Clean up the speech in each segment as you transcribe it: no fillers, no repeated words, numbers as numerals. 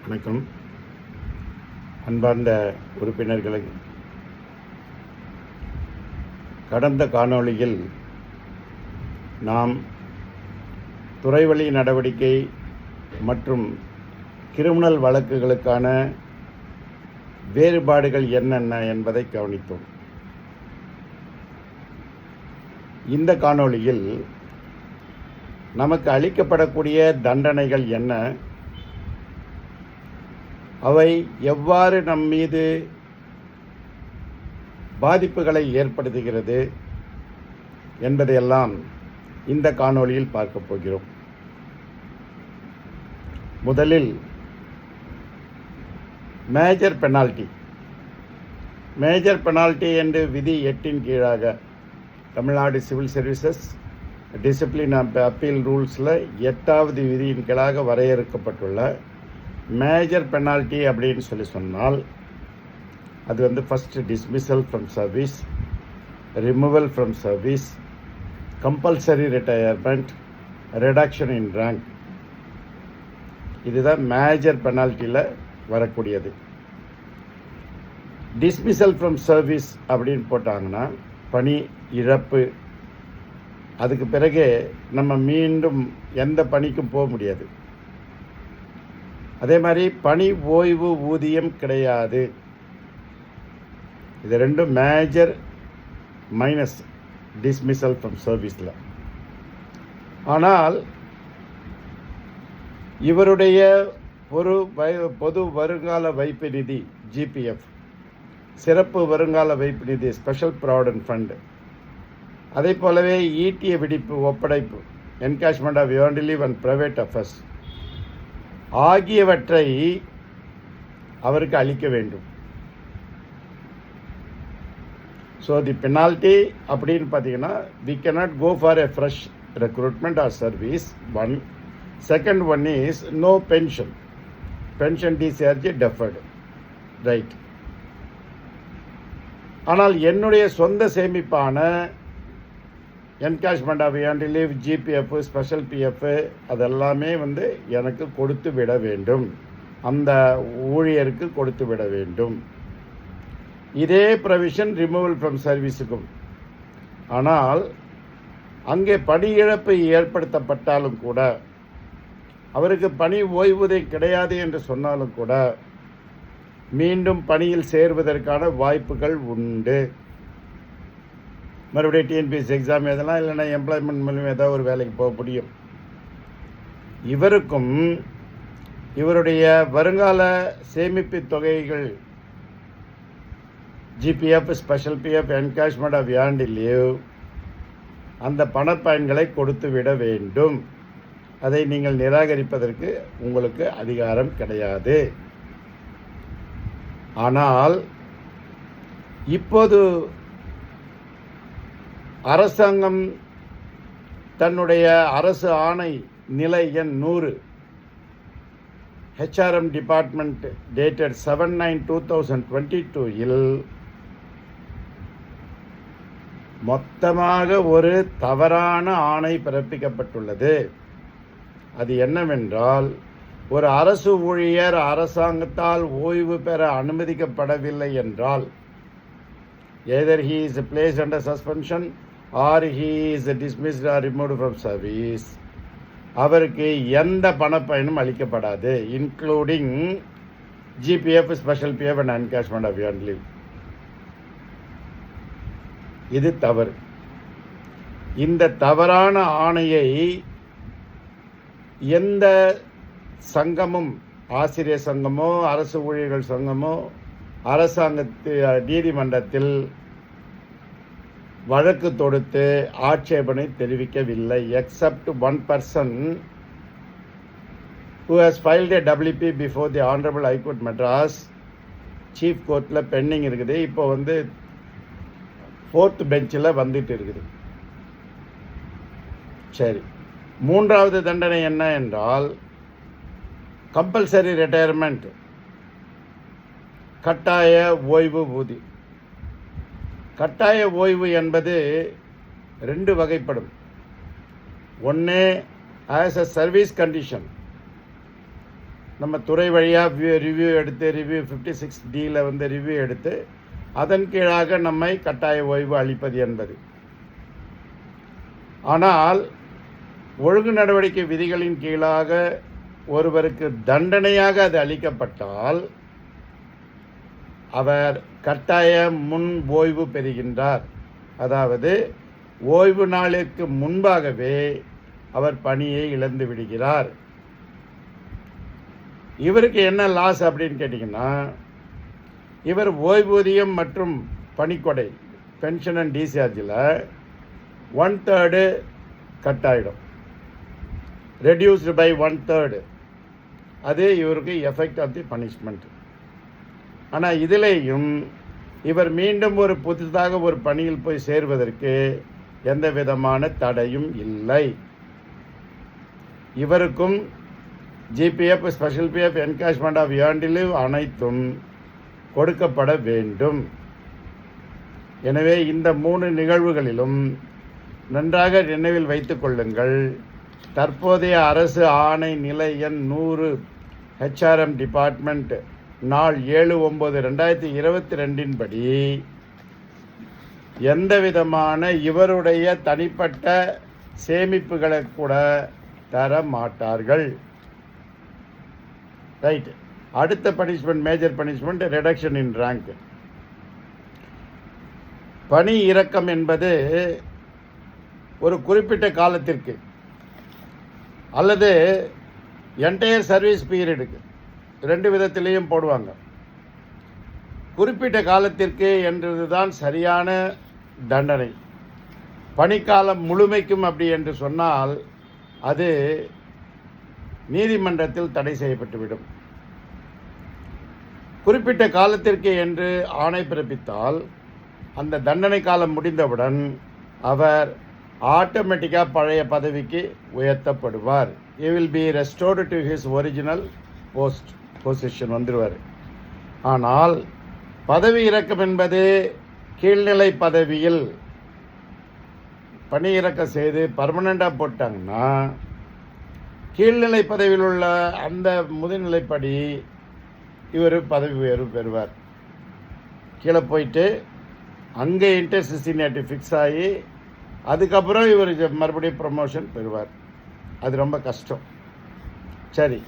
வணக்கம். அன்பார்ந்த உறுப்பினர்களை, கடந்த காணொளியில் நாம் துறைவழி நடவடிக்கை மற்றும் கிரிமினல் வழக்குகளுக்கான வேறுபாடுகள் என்னென்ன என்பதை கவனித்தோம். இந்த காணொளியில் நமக்கு அளிக்கப்படக்கூடிய தண்டனைகள் என்ன, அவை எவ்வாறு நம் மீது பாதிப்புகளை ஏற்படுத்துகிறது என்பதையெல்லாம் இந்த காணொளியில் பார்க்க போகிறோம். முதலில் மேஜர் பெனால்டி என்று விதி 8 கீழாக Tamil Nadu civil services discipline appeal ரூல்ஸில் 8வது விதியின் கீழாக வரையறுக்கப்பட்டுள்ள மேஜர் பெனால்ட்டி அப்படின்னு சொன்னால் அது first dismissal from service, removal from service, compulsory retirement, reduction in rank. இதுதான் மேஜர் பெனால்ட்டியில் வரக்கூடியது. டிஸ்மிசல் ஃப்ரம் சர்வீஸ் அப்படின்னு போட்டாங்கன்னா பணி இழப்பு, அதுக்கு பிறகு நம்ம மீண்டும் எந்த பணிக்கும் போக முடியாது. அதே மாதிரி பணி ஓய்வு ஊதியம் கிடையாது. இது ரெண்டும் மேஜர் மைனஸ் டிஸ்மிசல் ஃப்ரம் சர்வீஸில். ஆனால் இவருடைய ஒரு பொது வருங்கால வைப்பு நிதி ஜிபிஎஃப், சிறப்பு வருங்கால வைப்பு நிதி ஸ்பெஷல் ப்ராவிடன்ட் ஃபண்டு, அதே போலவே ஈட்டிய விடுப்பு ஒப்படைப்பு encashment of earned leave and private affairs ஆகியவற்றை அவருக்கு அளிக்க வேண்டும். ஸோ தி பெனால்ட்டி அப்படின்னு பார்த்தீங்கன்னா, we cannot go for a fresh recruitment or service, one. Second one is no pension discharge deferred, right. ஆனால் என்னுடைய சொந்த சேமிப்பான encashment of earned leave, GPF, special PF அதெல்லாமே எனக்கு கொடுத்து விட வேண்டும், அந்த ஊழியருக்கு கொடுத்து விட வேண்டும். இதே ப்ரொவிஷன் ரிமூவல் ஃப்ரம் சர்வீஸுக்கும். ஆனால் அங்கே பணி இழப்பு ஏற்படுத்தப்பட்டாலும் கூட, அவருக்கு பணி ஓய்வூதியம் கிடையாது என்று சொன்னாலும் கூட மீண்டும் பணியில் சேர்வதற்கான வாய்ப்புகள் உண்டு. மறுபடியும் டிஎன்பிஎஸ்சி எக்ஸாம் எதெல்லாம் இல்லைன்னா எம்ப்ளாய்மெண்ட் மூலம் ஏதாவது ஒரு வேலைக்கு போக முடியும். இவருக்கும் இவருடைய வருங்கால சேமிப்பு தொகைகள் GPF, special PF, encashment of earned leave, அந்த பணப்பயன்களை கொடுத்து விட வேண்டும். அதை நீங்கள் நிராகரிப்பதற்கு உங்களுக்கு அதிகாரம் கிடையாது. ஆனால் இப்போது அரசாங்கம் தன்னுடைய அரசு ஆணை நிலை எண் 100 ஹெச்ஆர்எம் டிபார்ட்மெண்ட் டேட்டட் 7/9/2022 மொத்தமாக ஒரு தவறான ஆணை பிறப்பிக்கப்பட்டுள்ளது. அது என்னவென்றால், ஒரு அரசு ஊழியர் அரசாங்கத்தால் ஓய்வு பெற அனுமதிக்கப்படவில்லை என்றால், either he is placed under suspension or he is dismissed or removed from service, அவருக்கு எந்த பணப்பயனும் அளிக்கப்படாது, including GPF, special PF and encashment of earned leave. இது தவறு. இந்த தவறான ஆணையை எந்த சங்கமும், ஆசிரியர் சங்கமோ அரசு ஊழியர்கள் சங்கமோ அரசாங்கத்து நீதிமன்றத்தில் வழக்கு தொடுத்து ஆட்சேபனை தெரிவிக்கவில்லை. Accept one person who has filed a WP before the Honorable High Court Madras chief கோர்ட்டில் பெண்டிங் இருக்குது. இப்போ 4th பெஞ்சில் வந்துட்டு இருக்குது. சரி, 3வது தண்டனை என்ன என்றால், கம்பல்சரி ரிட்டையர்மெண்ட், கட்டாய ஓய்வு ஊதியம். கட்டாய ஓய்வு என்பது 2 வகைப்படும். ஒன்று ஆஸ் அ சர்வீஸ் கண்டிஷன், நம்ம துறை வழியாக ரிவ்யூ எடுத்து ரிவ்யூ 56Dயில் வந்து ரிவ்யூ எடுத்து அதன் கீழாக நம்மை கட்டாய ஓய்வு அளிப்பது என்பது. ஆனால் ஒழுங்கு நடவடிக்கை விதிகளின் கீழாக ஒருவருக்கு தண்டனையாக அது அளிக்கப்பட்டால் அவர் கட்டாய முன் ஓய்வு பெறுகின்றார். அதாவது ஓய்வு நாளுக்கு முன்பாகவே அவர் பணியை இழந்து விடுகிறார். இவருக்கு என்ன லாஸ் அப்படின்னு கேட்டிங்கன்னா, இவர் ஓய்வூதியம் மற்றும் பணிக்கொடை பென்ஷன் அண்ட் டிஸ்சார்ஜில் 1/3 கட் ஆகிடும், ரெடியூஸ்டு பை 1/3. அது இவருக்கு எஃபெக்ட் ஆஃப் தி பனிஷ்மெண்ட். ஆனால் இதிலேயும் இவர் மீண்டும் ஒரு புதிதாக ஒரு பணியில் போய் சேர்வதற்கு எந்த விதமான தடையும் இல்லை. இவருக்கும் GPF, special PF, encashment of earned leave அனைத்தும் கொடுக்கப்பட வேண்டும். எனவே இந்த 3 நிகழ்வுகளிலும் நன்றாக நினைவில் வைத்துக் கொள்ளுங்கள். தற்போதைய அரசு ஆணை நிலை எண் 100 HRM டிபார்ட்மெண்ட் நாள் 7/9/2022 படி எந்த விதமான இவருடைய தனிப்பட்ட சேமிப்புகளை கூட தர மாட்டார்கள். ரைட். அடுத்த punishment, major punishment, reduction in rank. பணி இறக்கம் என்பது ஒரு குறிப்பிட்ட காலத்திற்கு அல்லது என்டையர் சர்வீஸ் பீரியடுக்கு 2 விதத்திலையும் போடுவாங்க. குறிப்பிட்ட காலத்திற்கு என்றதுதான் சரியான தண்டனை. பணிக்காலம் முழுமைக்கும் அப்படி என்று சொன்னால் அது நீதிமன்றத்தில் தடை செய்யப்பட்டுவிடும். குறிப்பிட்ட காலத்திற்கு என்று ஆணை பிறப்பித்தால் அந்த தண்டனை காலம் முடிந்தவுடன் அவர் ஆட்டோமேட்டிக்காக பழைய பதவிக்கு உயர்த்தப்படுவார். he will be restored to his original position வந்துடுவார். ஆனால் பதவி இறக்கம் என்பது கீழ்நிலை பதவியில் பணி இறக்கம் செய்து பர்மனெண்ட்டாக போட்டாங்கன்னா கீழ்நிலை பதவியில் உள்ள அந்த முதுநிலைப்படி இவர் பதவி உயர்வு பெறுவார். கீழே போயிட்டு அங்கே இன்டர்சினியாரிட்டி ஃபிக்ஸ் ஆகி அதுக்கப்புறம் இவர் மறுபடியும் ப்ரமோஷன் பெறுவார். அது ரொம்ப கஷ்டம். சரி,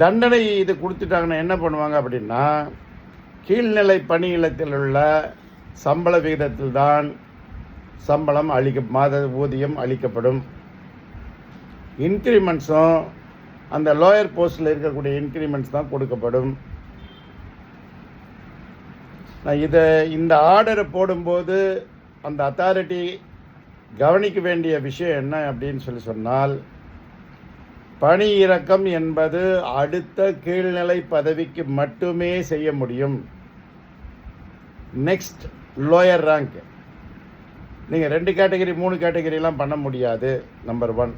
தண்டனை இது கொடுத்துட்டாங்கன்னா என்ன பண்ணுவாங்க அப்படின்னா, கீழ்நிலை பணியிடத்தில் உள்ள சம்பள விகிதத்தில் தான் சம்பளம் மாத ஊதியம் அளிக்கப்படும். இன்க்ரிமெண்ட்ஸும் அந்த லோயர் போஸ்டில் இருக்கக்கூடிய இன்க்ரிமெண்ட்ஸ் தான் கொடுக்கப்படும். நான் இந்த ஆர்டரை போடும்போது அந்த அத்தாரிட்டி கவனிக்க வேண்டிய விஷயம் என்ன அப்படின்னு சொன்னால், பணி இறக்கம் என்பது அடுத்த கீழ்நிலை பதவிக்கு மட்டுமே செய்ய முடியும். நெக்ஸ்ட் லோயர் ரேங்க் நீங்கள் 2 கேட்டகரி 3 கேட்டகரிலாம் பண்ண முடியாது. நம்பர் 1.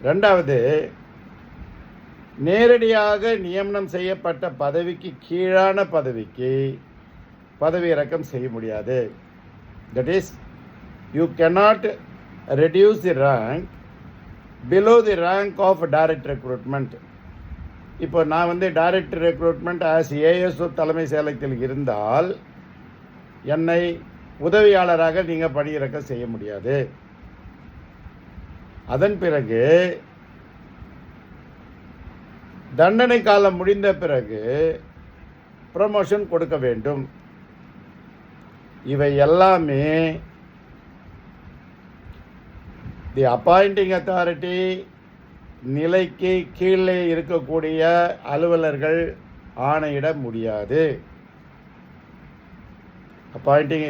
2வது, நேரடியாக நியமனம் செய்யப்பட்ட பதவிக்கு கீழான பதவிக்கு பதவி இறக்கம் செய்ய முடியாது. That is, you cannot reduce the rank below the rank of direct recruitment. இப்போ நான் டைரக்ட் ரெக்ரூட்மெண்ட் ஆஸ் ஏஎஸ்ஓ தலைமை செயலகத்தில் இருந்தால் என்னை உதவியாளராக நீங்கள் பணியிறக்கம் செய்ய முடியாது. அதன் பிறகு தண்டனை காலம் முடிந்த பிறகு ப்ரமோஷன் கொடுக்க வேண்டும். இவை எல்லாமே தி அப்பாயிண்டிங் அத்தாரிட்டி நிலைக்கு கீழே இருக்கக்கூடிய அலுவலர்கள் ஆணையிட முடியாது.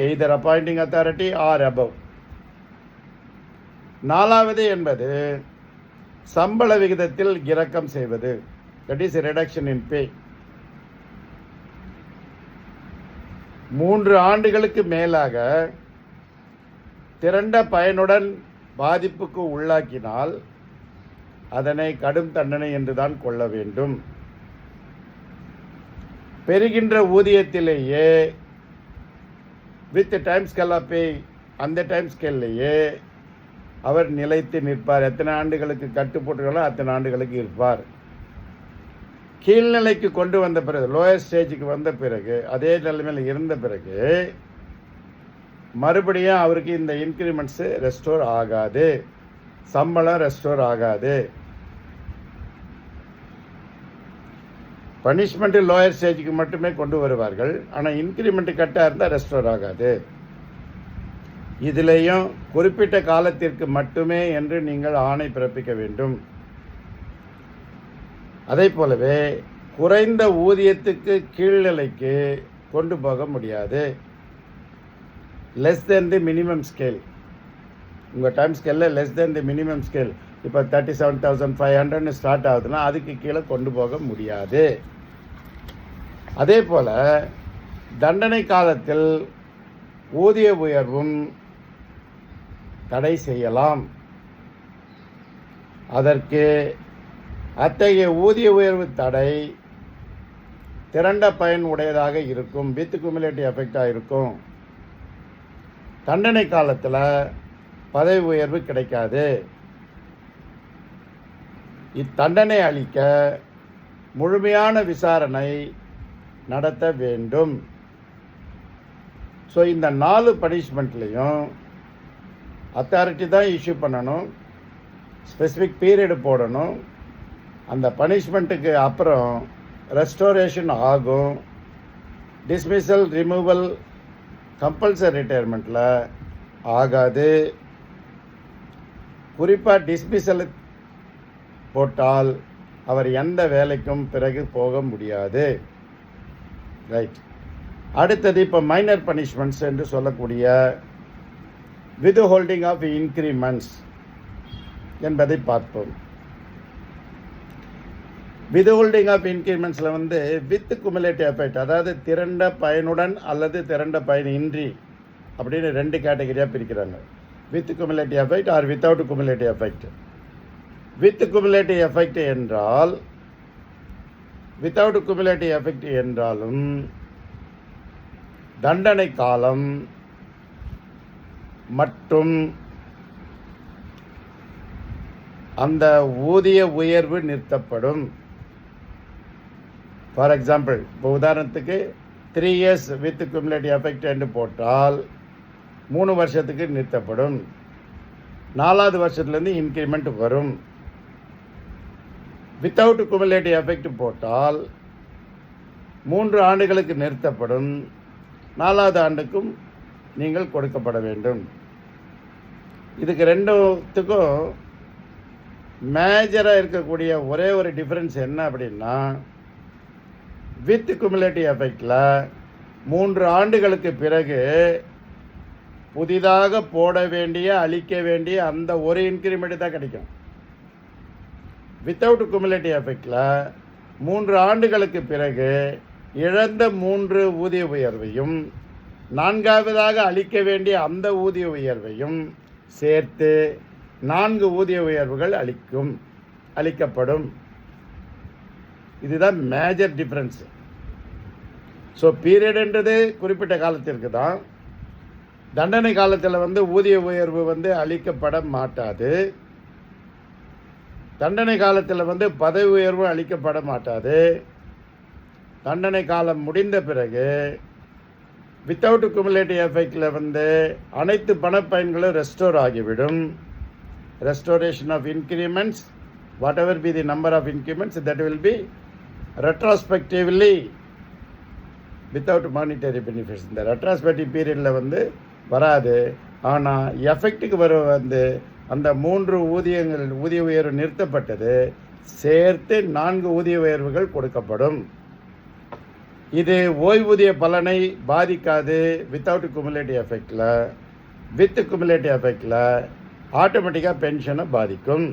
Either appointing authority or above. 4வது என்பது சம்பள விகிதத்தில் இறக்கம் செய்வது. That is reduction in pay. 3 ஆண்டுகளுக்கு மேலாக திரண்ட பயனுடன் பாதிப்புக்கு உள்ளாக்கினால் அதனை கடும் தண்டனை என்றுதான் கொள்ள வேண்டும். பெறுகின்ற ஊதியத்திலேயே with time scale of pay, அந்த டைம் ஸ்கேல்லையே அவர் நிலைத்து நிற்பார். எத்தனை ஆண்டுகளுக்கு கட்டு போட்டுகளோ அத்தனை ஆண்டுகளுக்கு இருப்பார். கீழ்நிலைக்கு கொண்டு வந்த பிறகு, லோயர் ஸ்டேஜுக்கு வந்த பிறகு, அதே நிலைமையில் இருந்த பிறகு மறுபடியும் அவருக்கு இந்த இன்க்ரிமெண்ட்ஸு ரெஸ்டோர் ஆகாது, சம்பளம் ரெஸ்டோர் ஆகாது. பனிஷ்மெண்ட்டு லோயர் ஸ்டேஜுக்கு மட்டுமே கொண்டு வருவார்கள், ஆனால் இன்க்ரிமெண்ட்டு கட்டாக இருந்தால் ரெஸ்டோர் ஆகாது. இதிலேயும் குறிப்பிட்ட காலத்திற்கு மட்டுமே என்று நீங்கள் ஆணை பிறப்பிக்க வேண்டும். அதே போலவே குறைந்த ஊதியத்துக்கு கீழ்நிலைக்கு கொண்டு போக முடியாது. லெஸ் தென் தி மினிமம் ஸ்கேல், உங்கள் டைம் ஸ்கேலில் லெஸ் தென் தி மினிமம் ஸ்கேல், இப்போ 37,500 ஸ்டார்ட் ஆகுதுன்னா அதுக்கு கீழே கொண்டு போக முடியாது. அதே போல் தண்டனை காலத்தில் ஊதிய உயர்வும் தடை செய்யலாம். அதற்கு அத்தகைய ஊதிய உயர்வு தடை திரண்ட பயன் உடையதாக இருக்கும், வித் குமுலேட்டிவ் எஃபெக்டாக இருக்கும். தண்டனை காலத்தில் பதவி உயர்வு கிடைக்காது. இத்தண்டனை அளிக்க முழுமையான விசாரணை நடத்த வேண்டும். ஸோ இந்த 4 பனிஷ்மெண்ட்லேயும் அத்தாரிட்டி தான் இஷ்யூ பண்ணணும், ஸ்பெசிஃபிக் பீரியடு போடணும். அந்த பனிஷ்மெண்ட்டுக்கு அப்புறம் ரெஸ்டோரேஷன் ஆகும். டிஸ்மிசல், ரிமூவல், கம்பல்சரி ரிட்டையர்மெண்ட்டில் ஆகாது. குறிப்பாக டிஸ்மிசல் போட்டால் அவர் எந்த வேலைக்கும் பிறகு போக முடியாது. ரைட். அடுத்தது இப்போ மைனர் பனிஷ்மெண்ட்ஸ் என்று சொல்லக்கூடிய வித் ஹோல்டிங் ஆஃப் இன்க்ரிமெண்ட்ஸ் என்பதை பார்ப்போம். வித் ஹோல்டிங் ஆஃப் இன்க்ரிமெண்ட்ஸில் வித் குமுலேட்டிவ் எஃபெக்ட், அதாவது திரண்ட பயனுடன் அல்லது திரண்ட பயன் இன்றி அப்படின்னு 2 கேட்டகரியாக பிரிக்கிறாங்க. With cumulative effect or without cumulative effect. With cumulative effect என்றால், வித்தவுட் குமுலேட்டிவ் எஃபெக்ட் என்றாலும் தண்டனை காலம் மற்றும் அந்த ஊதிய உயர்வு நிறுத்தப்படும். ஃபார் எக்ஸாம்பிள், இப்போ உதாரணத்துக்கு 3 years வித் குமுலேட்டிவ் எஃபெக்ட் என்று போட்டால் 3 வருஷத்துக்கு நிறுத்தப்படும். 4வது வருஷத்துலேருந்து இன்க்ரிமெண்ட் வரும். வித்தவுட் குமுலேட்டிவ் எஃபெக்ட் போட்டால் 3 ஆண்டுகளுக்கு நிறுத்தப்படும். 4வது ஆண்டுக்கும் நீங்கள் கொடுக்கப்பட வேண்டும். இதுக்கு 2த்துக்கும் மேஜராக இருக்கக்கூடிய ஒரே ஒரு டிஃப்ரென்ஸ் என்ன அப்படின்னா, வித் குமுலேட்டிவ் எஃபெக்டில் 3 ஆண்டுகளுக்கு பிறகு புதிதாக போட வேண்டிய, அளிக்க வேண்டிய அந்த ஒரு இன்க்ரிமெண்ட் தான் கிடைக்கும். வித்தவுட் குமுலேட்டிவ் எஃபெக்டில் 3 ஆண்டுகளுக்கு பிறகு இழந்த 3 ஊதிய உயர்வையும் 4வதாக அளிக்க வேண்டிய அந்த ஊதிய உயர்வையும் சேர்த்து 4 ஊதிய உயர்வுகள் அளிக்கப்படும். இதுதான் மேஜர் டிஃப்ரென்ஸ். ஸோ பீரியடுன்றது குறிப்பிட்ட காலத்திற்கு தான். தண்டனை காலத்தில் ஊதிய உயர்வு அளிக்கப்பட மாட்டாது. தண்டனை காலத்தில் பதவி உயர்வு அளிக்கப்பட மாட்டாது. தண்டனை காலம் முடிந்த பிறகு வித்தவுட் குமுலேட்டிவ் எஃபெக்டில் அனைத்து பணப்பயன்களும் ரெஸ்டோர் ஆகிவிடும். Restoration of increments, whatever be the number of increments, that will be retrospectively without monetary benefits. இந்த ரெட்ரோஸ்பெக்டிவ் பீரியடில் வராது. ஆனால் எஃபெக்ட்டுக்கு வர அந்த 3 ஊதிய உயர்வு நிறுத்தப்பட்டது சேர்த்து 4 ஊதிய உயர்வுகள் கொடுக்கப்படும். இது ஓய்வூதிய பலனை பாதிக்காது. வித்தவுட் குமுலேட்டிவ் எஃபெக்டில், வித் குமுலேட்டிவ் எஃபெக்டில் ஆட்டோமேட்டிக்காக பென்ஷனை பாதிக்கும்.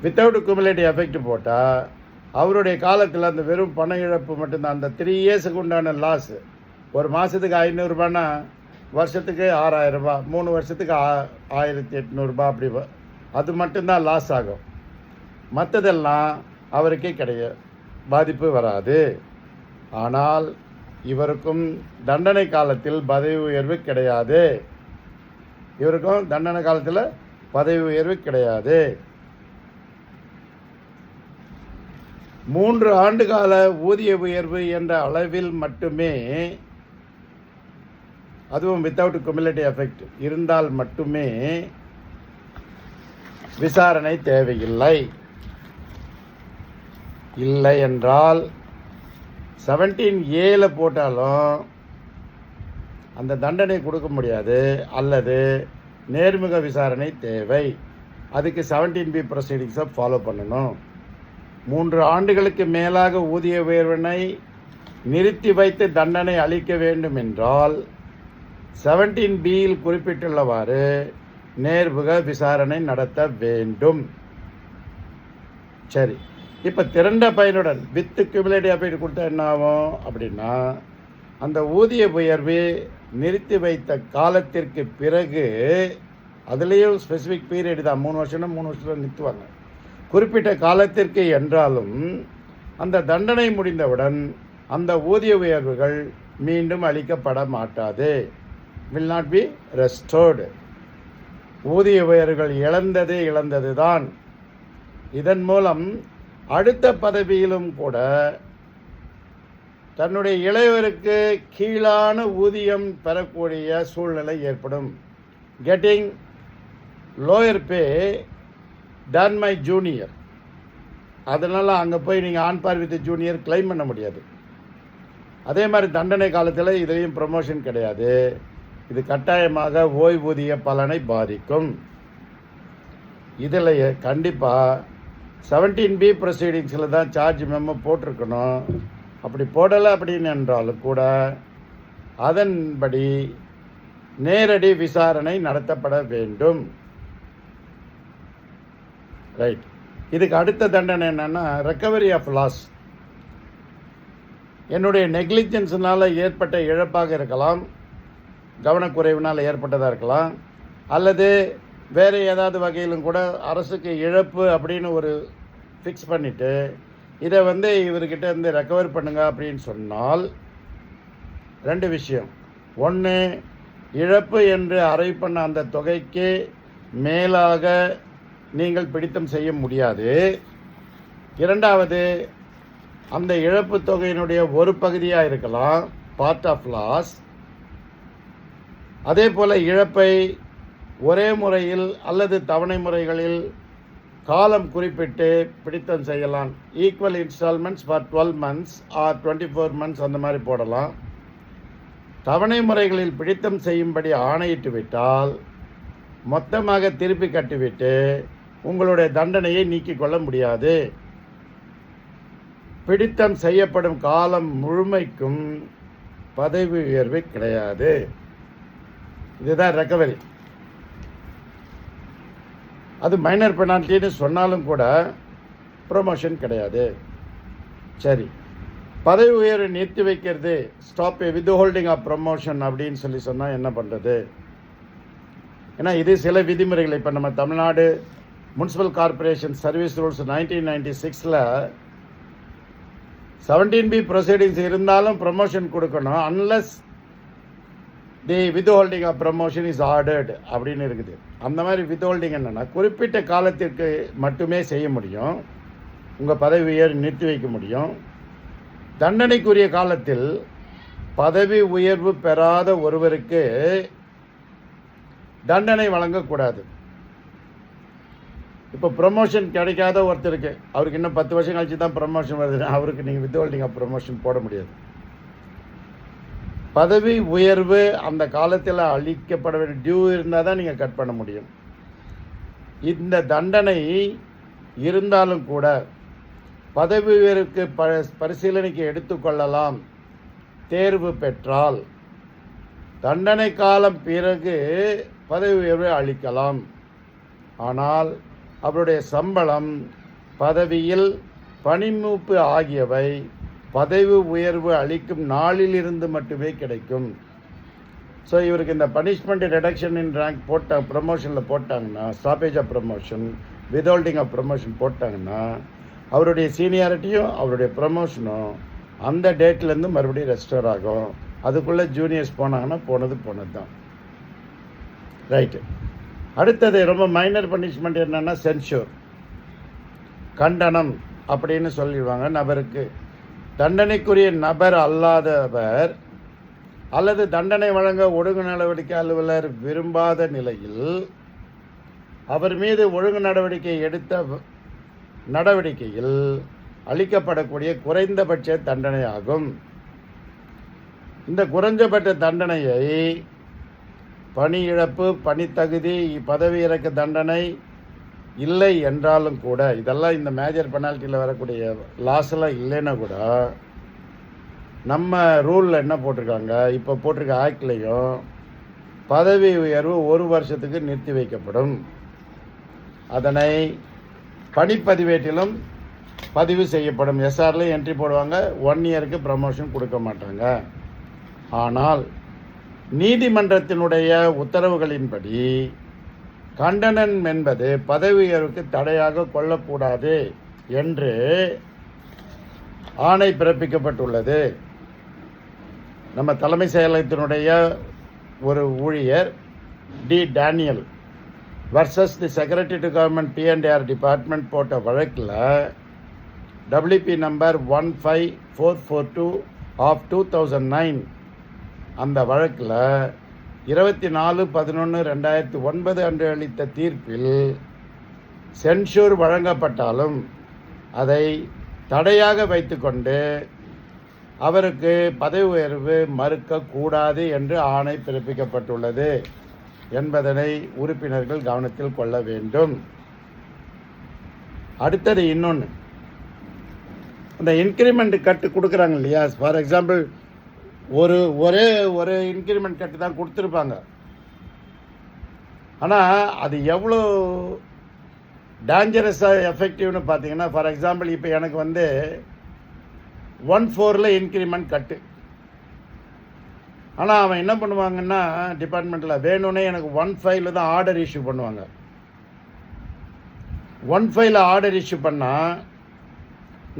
வித்தவுட் குமுலேட்டிவ் எஃபெக்ட் போட்டால் அவருடைய காலத்தில் அந்த வெறும் பண இழப்பு மட்டும்தான். அந்த 3 இயர்ஸுக்கு உண்டான லாஸ், ஒரு மாதத்துக்கு 500 ரூபான்னா வருஷத்துக்கு 6000 ரூபா, 3 வருஷத்துக்கு 1800 ரூபா, அப்படி அது மட்டும்தான் லாஸ் ஆகும். மற்றதெல்லாம் அவருக்கே கிடையாது, பாதிப்பு வராது. ஆனால் இவருக்கும் தண்டனை காலத்தில் பதவி உயர்வு கிடையாது. இவருக்கும் தண்டனை காலத்தில் பதவி உயர்வு கிடையாது. 3 ஆண்டு கால ஊதிய உயர்வு என்ற அளவில் மட்டுமே, அதுவும் வித்தவுட் குமுலேட்டிவ் எஃபெக்ட் இருந்தால் மட்டுமே விசாரணை தேவையில்லை. இல்லை என்றால் 17A போட்டாலும் அந்த தண்டனை கொடுக்க முடியாது, அல்லது நேர்முக விசாரணை தேவை. அதுக்கு 17B ப்ரொசீடிங்ஸை ஃபாலோ பண்ணணும். 3 ஆண்டுகளுக்கு மேலாக ஊதிய உயர்வினை நிறுத்தி வைத்து தண்டனை அளிக்க வேண்டும் என்றால் 17Bயில் குறிப்பிட்டுள்ளவாறு நேர்முக விசாரணை நடத்த வேண்டும். சரி, இப்போ திரண்ட பயனுடன் வித் குமுலேட்டிவ் எஃபெக்ட் கொடுத்தா என்ன ஆகும் அப்படின்னா, அந்த ஊதிய உயர்வு நிறுத்தி வைத்த காலத்திற்கு பிறகு, அதுலேயும் ஸ்பெசிஃபிக் பீரியட் தான், 3 வருஷம்னா 3 வருஷத்தில் நிறுத்துவாங்க. குறிப்பிட்ட காலத்திற்கு என்றாலும் அந்த தண்டனை முடிந்தவுடன் அந்த ஊதிய உயர்வுகள் மீண்டும் அளிக்கப்பட மாட்டாது. will not be restored. ஊதிய உயர்வுகள் இழந்தது தான். இதன் மூலம் அடுத்த பதவியிலும் கூட தன்னுடைய இளையவருக்கு கீழான ஊதியம் பெறக்கூடிய சூழ்நிலை ஏற்படும். Getting lower pay than my junior. அதனால் அங்கே போய் நீங்கள் on par with junior claim பண்ண முடியாது. அதே மாதிரி தண்டனை காலத்தில் இதுலேயும் ப்ரமோஷன் கிடையாது. இது கட்டாயமாக ஓய்வூதிய பலனை பாதிக்கும். இதில் கண்டிப்பாக 17B ப்ரொசீடிங்ஸில் தான் சார்ஜ் மெமோ போட்டிருக்கணும். அப்படி போடலை அப்படின்னு என்றாலும் கூட அதன்படி நேரடி விசாரணை நடத்தப்பட வேண்டும். ரைட். இதுக்கு அடுத்த தண்டனை என்னென்னா ரெக்கவரி ஆஃப் லாஸ். என்னுடைய நெக்லிஜென்ஸினால் ஏற்பட்ட இழப்பாக இருக்கலாம், கவனக்குறைவினால் ஏற்பட்டதாக இருக்கலாம், அல்லது வேறு ஏதாவது வகையிலும் கூட அரசுக்கு இழப்பு அப்படின்னு ஒரு ஃபிக்ஸ் பண்ணிவிட்டு இதை இவர்கிட்ட இருந்து ரெக்கவர் பண்ணுங்க அப்படின்னு சொன்னால் 2 விஷயம். ஒன்று, இழப்பு என்று அறைவு பண்ண அந்த தொகைக்கு மேலாக நீங்கள் பிடித்தம் செய்ய முடியாது. 2வது, அந்த இழப்பு தொகையினுடைய ஒரு பகுதியாக இருக்கலாம், பார்ட் ஆஃப் லாஸ். அதே போல் இழப்பை ஒரே முறையில் அல்லது தவணை முறைகளில் காலம் குறிப்பிட்டு பிடித்தம் செய்யலாம். Equal installments for 12 months or 24 months அந்த மாதிரி போடலாம். தவணை முறைகளில் பிடித்தம் செய்யும்படி ஆணையிட்டு விட்டால் மொத்தமாக திருப்பி கட்டிவிட்டு உங்களுடைய தண்டனையை நீக்கிக் கொள்ள முடியாது. பிடித்தம் செய்யப்படும் காலம் முழுமைக்கும் பதவி உயர்வு கிடையாது. இதுதான் ரெக்கவரி. அது மைனர் பெனால்ட்டின்னு சொன்னாலும் கூட ப்ரொமோஷன் கிடையாது. சரி, பதவி உயர்வை நிறுத்தி வைக்கிறது, stop withholding of promotion அப்படின்னு சொன்னால் என்ன பண்ணுறது? ஏன்னா இது சில விதிமுறைகள். இப்போ நம்ம Tamil Nadu municipal corporation service rules 1996 17B proceedings இருந்தாலும் ப்ரொமோஷன் கொடுக்கணும், unless the withholding of promotion is ordered அப்படின்னு இருக்குது. அந்த மாதிரி வித்ஹோல்டிங் என்னென்னா குறிப்பிட்ட காலத்திற்கு மட்டுமே செய்ய முடியும், உங்கள் பதவி உயர்வு நிறுத்தி வைக்க முடியும். தண்டனைக்குரிய காலத்தில் பதவி உயர்வு பெறாத ஒருவருக்கு தண்டனை வழங்கக்கூடாது. இப்போ ப்ரமோஷன் கிடைக்காத ஒருத்தருக்கு, அவருக்கு இன்னும் 10 வருஷம் கழிச்சு தான் ப்ரமோஷன் வருது, அவருக்கு நீங்கள் வித்ஹோல்டிங் ஆஃப் ப்ரமோஷன் போட முடியாது. பதவி உயர்வு அந்த காலத்தில் அளிக்கப்பட வேண்டிய டியூ இருந்தால் தான் நீங்கள் கட் பண்ண முடியும். இந்த தண்டனை இருந்தாலும் கூட பதவி உயர்வுக்கு பரிசீலனைக்கு எடுத்துக்கொள்ளலாம். தேர்வு பெற்றால் தண்டனை காலம் பிறகு பதவி உயர்வை அளிக்கலாம். ஆனால் அவருடைய சம்பளம், பதவியில் பணிமூப்பு ஆகியவை பதவி உயர்வு அளிக்கும் நாளிலிருந்து மட்டுமே கிடைக்கும். ஸோ இவருக்கு இந்த பனிஷ்மெண்ட் ரிடக்ஷன் இன் ரேங்க் ப்ரமோஷனில் போட்டாங்கன்னா, stoppage of promotion, withholding of promotion போட்டாங்கன்னா அவருடைய சீனியாரிட்டியும் அவருடைய ப்ரமோஷனும் அந்த டேட்லேருந்து மறுபடியும் ரெஸ்டோர் ஆகும். அதுக்குள்ளே ஜூனியர்ஸ் போனாங்கன்னா போனது தான். ரைட்டு. அடுத்தது ரொம்ப மைனர் பனிஷ்மெண்ட் என்னென்னா சென்ஷூர், கண்டனம் அப்படின்னு சொல்லிடுவாங்க. நபருக்கு தண்டனைக்குரிய நபர் அல்லாதவர் அல்லது தண்டனை வழங்க ஒழுங்கு நடவடிக்கை அலுவலர் விரும்பாத நிலையில் அவர் மீது ஒழுங்கு நடவடிக்கை எடுத்த நடவடிக்கையில் அளிக்கப்படக்கூடிய குறைந்தபட்ச தண்டனை ஆகும். இந்த குறைந்தபட்ச தண்டனையை பணி இழப்பு, பணித்தகுதி, பதவி இறக்க தண்டனை இல்லை என்றாலும் கூட, இதெல்லாம் இந்த மேஜர் பெனால்ட்டியில் வரக்கூடிய லாஸ்லாம் இல்லைன்னா கூட, நம்ம ரூலில் என்ன போட்டிருக்காங்க, இப்போ போட்டிருக்க ஆக்ட்லேயும் பதவி உயர்வு 1 வருஷத்துக்கு நிறுத்தி வைக்கப்படும். அதனை பணிப்பதிவேட்டிலும் பதிவு செய்யப்படும். எஸ்ஆர்லையும் என்ட்ரி போடுவாங்க. 1 இயருக்கு ப்ரமோஷன் கொடுக்க மாட்டாங்க. ஆனால் நீதிமன்றத்தினுடைய உத்தரவுகளின்படி கண்டனம் என்பது பதவி உயர்வுக்கு தடையாக கொள்ளக்கூடாது என்று ஆணை பிறப்பிக்கப்பட்டுள்ளது. நம்ம தலைமை செயலகத்தினுடைய ஒரு ஊழியர் D Daniel versus the secretary to government P&R department போட்ட வழக்கில் WP நம்பர் 15442 ஆஃப் 2009 அந்த வழக்கில் 24/11/2009 அன்று அளித்த தீர்ப்பில் சென்சூர் வழங்கப்பட்டாலும் அதை தடையாக வைத்துக்கொண்டு அவருக்கு பதவி உயர்வு மறுக்கக்கூடாது என்று ஆணை பிறப்பிக்கப்பட்டுள்ளது என்பதனை உறுப்பினர்கள் கவனத்தில் கொள்ள வேண்டும். அடுத்தது இன்னொன்று, அந்த இன்க்ரிமெண்ட் கட்டு கொடுக்குறாங்க இல்லையா, ஃபார் எக்ஸாம்பிள் ஒரே ஒரு இன்க்ரிமெண்ட் கட்டு தான் கொடுத்துருப்பாங்க. ஆனால் அது எவ்வளோ டேஞ்சரஸாக எஃபெக்டிவ்னு பார்த்தீங்கன்னா, ஃபார் எக்ஸாம்பிள் இப்போ எனக்கு 1/4 இன்க்ரிமெண்ட் கட்டு. ஆனால் அவன் என்ன பண்ணுவாங்கன்னா, டிபார்ட்மெண்ட்டில் வேணும்னே எனக்கு 1/5 தான் ஆர்டர் இஷ்யூ பண்ணுவாங்க. 1/5 ஆர்டர் இஷ்யூ பண்ணால்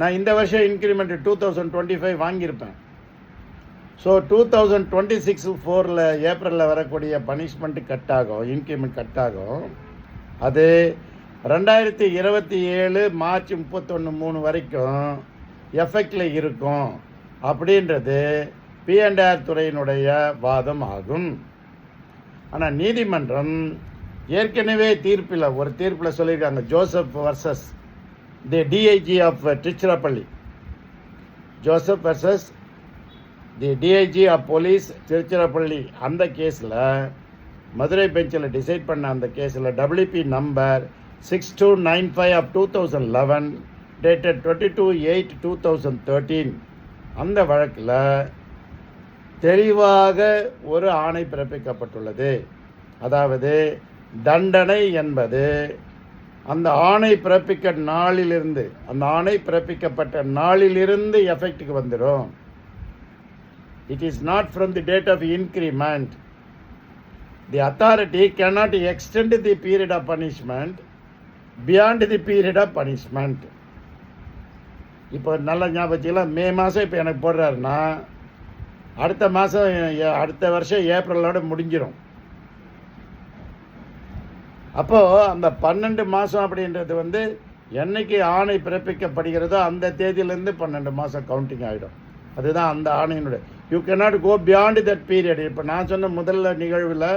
நான் இந்த வருஷம் இன்க்ரிமெண்ட் 2025 வாங்கியிருப்பேன். ஸோ 2026 ஏப்ரலில் வரக்கூடிய பனிஷ்மெண்ட்டு கட் ஆகும், இன்க்ரிமெண்ட் கட் ஆகும். அது 2027 மார்ச் 31 வரைக்கும் எஃபெக்டில் இருக்கும் அப்படின்றது P&R துறையினுடைய வாதம் ஆகும். ஆனால் நீதிமன்றம் ஏற்கனவே ஒரு தீர்ப்பில் சொல்லியிருக்காங்க. Joseph versus the DIG of Tiruchirappalli, Joseph versus the DIG of police Tiruchirappalli, அந்த கேஸில் மதுரை பெஞ்சில் டிசைட் பண்ண அந்த கேஸில் WP நம்பர் 6295 ஆஃப் 2011 டேட்டட் 22/8/2013 அந்த வழக்கில் தெளிவாக ஒரு ஆணை பிறப்பிக்கப்பட்டுள்ளது. அதாவது தண்டனை என்பது அந்த ஆணை பிறப்பிக்கப்பட்ட நாளிலிருந்து எஃபெக்ட்டுக்கு வந்துடும். It is not from the date of increment. The authority cannot extend the period of punishment beyond the period of punishment. இப்போ நல்ல ஞாபகத்தில் மே மாதம் இப்போ எனக்கு போடுறாருன்னா அடுத்த வருஷம் ஏப்ரலோட முடிஞ்சிடும். அப்போது அந்த 12 மாதம் அப்படின்றது என்னைக்கு ஆணை பிறப்பிக்கப்படுகிறதோ அந்த தேதியிலேருந்து 12 மாதம் கவுண்டிங் ஆகிடும். அதுதான் அந்த ஆணையினுடைய. You cannot go beyond that period. இப்போ நான் சொன்ன முதல்ல நிகழ்வில்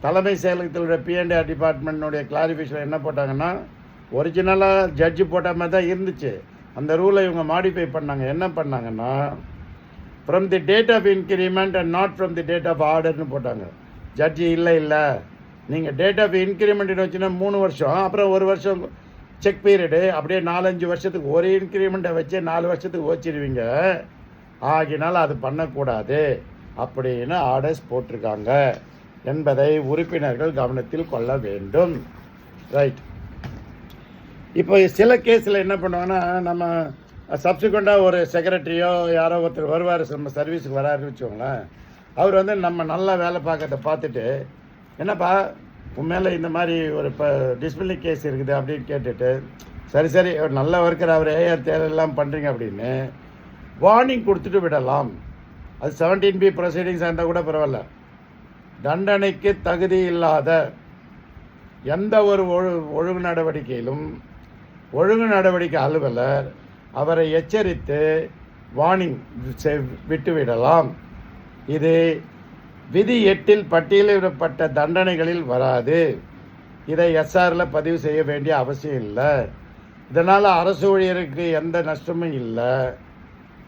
தலைமை செயலகத்தினுடைய P&R டிபார்ட்மெண்ட்டினுடைய கிளாரிஃபிகேஷன் என்ன போட்டாங்கன்னா, ஒரிஜினலாக ஜட்ஜு போட்ட மாதிரி தான் இருந்துச்சு. அந்த ரூலை இவங்க மாடிஃபை பண்ணாங்க. என்ன பண்ணாங்கன்னா, from the date of increment and not from the date of ஆர்டர்னு போட்டாங்க. ஜட்ஜி இல்லை நீங்கள் டேட் ஆஃப் இன்க்ரிமெண்ட்னு வச்சுன்னா 3 வருஷம், அப்புறம் 1 வருஷம் செக் பீரியடு, அப்படியே 4-5 வருஷத்துக்கு ஒரு இன்க்ரிமெண்ட்டை வச்சு 4 வருஷத்துக்கு ஓச்சிடுவீங்க. ஆகினால் அது பண்ணக்கூடாது அப்படின்னு ஆர்டர்ஸ் போட்டிருக்காங்க என்பதை உறுப்பினர்கள் கவனத்தில் கொள்ள வேண்டும். ரைட். இப்போ சில கேஸில் என்ன பண்ணுவாங்கன்னா, நம்ம சப்சிக்வெண்ட்டாக ஒரு செக்ரட்டரியோ யாரோ ஒருத்தர் வருவார், நம்ம சர்வீஸுக்கு வராருன்னு வச்சுக்கோங்களேன். அவர் நம்ம நல்லா வேலை பார்க்கறத பார்த்துட்டு, என்னப்பா உன் மேலே இந்த மாதிரி ஒரு டிஸ்பிளினரி கேஸ் இருக்குது அப்படின்னு கேட்டுட்டு, சரி அவர் நல்லா ஒர்க்கர், அவர் ஏஆர் தேவையெல்லாம் பண்ணுறீங்க அப்படின்னு வார்னிங் கொடுத்துட்டு விடலாம். அது 17B ப்ரொசீடிங்ஸாக இருந்தால் கூட பரவாயில்ல. தண்டனைக்கு தகுதி இல்லாத எந்த ஒரு ஒழுங்கு நடவடிக்கையிலும் ஒழுங்கு நடவடிக்கை அலுவலர் அவரை எச்சரித்து வார்னிங் விட்டுவிடலாம். இது விதி 8 பட்டியலிடப்பட்ட தண்டனைகளில் வராது. இதை எஸ்ஆரில் பதிவு செய்ய வேண்டிய அவசியம் இல்லை. இதனால் அரசு ஊழியருக்கு எந்த நஷ்டமும் இல்லை.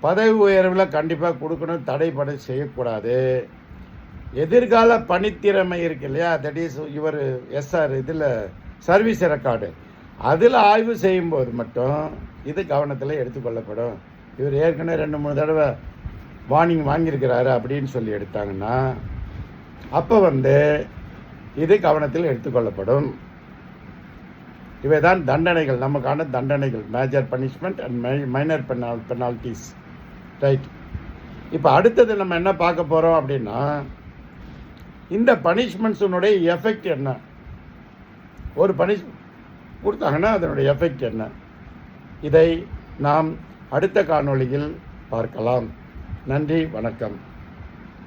பதவி உயர்வில் கண்டிப்பாக கொடுக்கணும், தடைப்பட செய்யக்கூடாது. எதிர்கால பணித்திறமை இருக்கு இல்லையா, தட் இஸ் இவர் எஸ்ஆர் இதில் சர்வீஸ் ரெக்கார்டு, அதில் ஆய்வு செய்யும்போது மட்டும் இது கவனத்தில் எடுத்துக்கொள்ளப்படும். இவர் ஏற்கனவே 2-3 தடவை வார்னிங் வாங்கியிருக்கிறாரு அப்படின்னு சொல்லி எடுத்தாங்கன்னா அப்போ இது கவனத்தில் எடுத்துக்கொள்ளப்படும். இவை தான் தண்டனைகள், நமக்கான தண்டனைகள், major punishment and minor penalties. Right. இப்போ அடுத்தது நம்ம என்ன பார்க்க போகிறோம் அப்படின்னா, இந்த பனிஷ்மெண்ட்ஸுனுடைய எஃபெக்ட் என்ன, ஒரு பனிஷ்மெண்ட் கொடுத்தாங்கன்னா அதனுடைய எஃபெக்ட் என்ன, இதை நாம் அடுத்த காணொளியில் பார்க்கலாம். நன்றி, வணக்கம்.